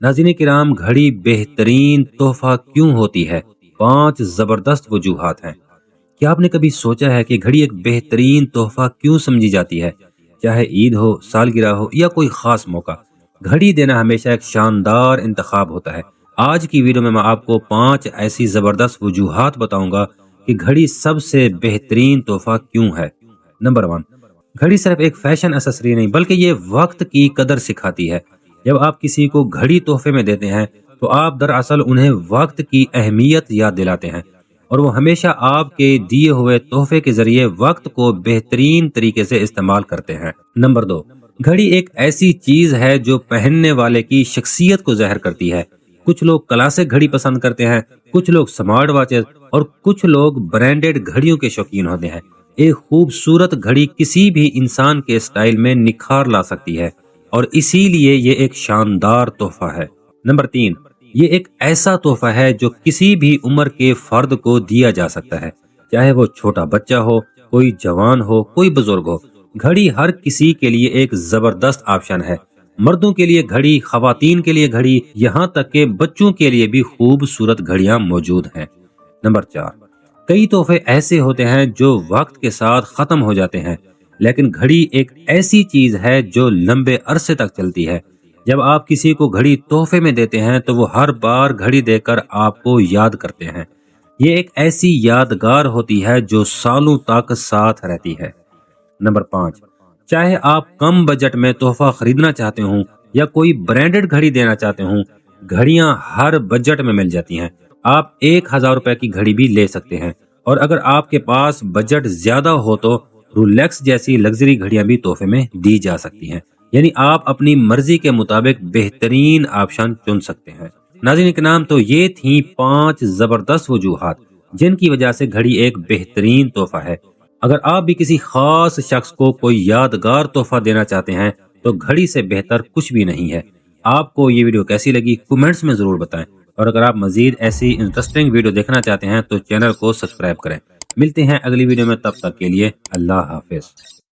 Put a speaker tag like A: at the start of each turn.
A: ناظرین کرام، گھڑی بہترین تحفہ کیوں ہوتی ہے؟ 5 زبردست وجوہات ہیں۔ کیا آپ نے کبھی سوچا ہے کہ گھڑی ایک بہترین تحفہ کیوں سمجھی جاتی ہے؟ چاہے عید ہو، سالگرہ ہو یا کوئی خاص موقع، گھڑی دینا ہمیشہ ایک شاندار انتخاب ہوتا ہے۔ آج کی ویڈیو میں آپ کو 5 ایسی زبردست وجوہات بتاؤں گا کہ گھڑی سب سے بہترین تحفہ کیوں ہے۔ نمبر 1، گھڑی صرف ایک فیشن ایکسیسری نہیں بلکہ یہ وقت کی قدر سکھاتی ہے۔ جب آپ کسی کو گھڑی تحفے میں دیتے ہیں تو آپ دراصل انہیں وقت کی اہمیت یاد دلاتے ہیں، اور وہ ہمیشہ آپ کے دیے ہوئے تحفے کے ذریعے وقت کو بہترین طریقے سے استعمال کرتے ہیں۔ نمبر 2، گھڑی ایک ایسی چیز ہے جو پہننے والے کی شخصیت کو ظاہر کرتی ہے۔ کچھ لوگ کلاسک گھڑی پسند کرتے ہیں، کچھ لوگ سمارٹ واچز اور کچھ لوگ برانڈڈ گھڑیوں کے شوقین ہوتے ہیں۔ ایک خوبصورت گھڑی کسی بھی انسان کے اسٹائل میں نکھار لا سکتی ہے، اور اسی لیے یہ ایک شاندار تحفہ ہے۔ نمبر 3، یہ ایک ایسا تحفہ ہے جو کسی بھی عمر کے فرد کو دیا جا سکتا ہے، چاہے وہ چھوٹا بچہ ہو، کوئی جوان ہو، کوئی بزرگ ہو۔ گھڑی ہر کسی کے لیے ایک زبردست آپشن ہے۔ مردوں کے لیے گھڑی، خواتین کے لیے گھڑی، یہاں تک کہ بچوں کے لیے بھی خوبصورت گھڑیاں موجود ہیں۔ نمبر 4، کئی تحفے ایسے ہوتے ہیں جو وقت کے ساتھ ختم ہو جاتے ہیں، لیکن گھڑی ایک ایسی چیز ہے جو لمبے عرصے تک چلتی ہے۔ جب آپ کسی کو گھڑی تحفے میں دیتے ہیں تو وہ ہر بار گھڑی دے کر آپ کو یاد کرتے ہیں۔ یہ ایک ایسی یادگار ہوتی ہے جو سالوں تک ساتھ رہتی ہے۔ نمبر 5، چاہے آپ کم بجٹ میں تحفہ خریدنا چاہتے ہوں یا کوئی برانڈڈ گھڑی دینا چاہتے ہوں، گھڑیاں ہر بجٹ میں مل جاتی ہیں۔ آپ 1000 روپے کی گھڑی بھی لے سکتے ہیں، اور اگر آپ کے پاس بجٹ زیادہ ہو تو رولیکس جیسی لگژری گھڑیاں بھی تحفے میں دی جا سکتی ہیں۔ یعنی آپ اپنی مرضی کے مطابق بہترین آپشن چن سکتے ہیں۔ ناظرین کرام، تو یہ تھیں 5 زبردست وجوہات جن کی وجہ سے گھڑی ایک بہترین تحفہ ہے۔ اگر آپ بھی کسی خاص شخص کو کوئی یادگار تحفہ دینا چاہتے ہیں تو گھڑی سے بہتر کچھ بھی نہیں ہے۔ آپ کو یہ ویڈیو کیسی لگی کمنٹس میں ضرور بتائیں، اور اگر آپ مزید ایسی انٹرسٹنگ ویڈیو دیکھنا چاہتے ہیں تو چینل کو سبسکرائب کریں۔ ملتے ہیں اگلی ویڈیو میں، تب تک کے لیے اللہ حافظ۔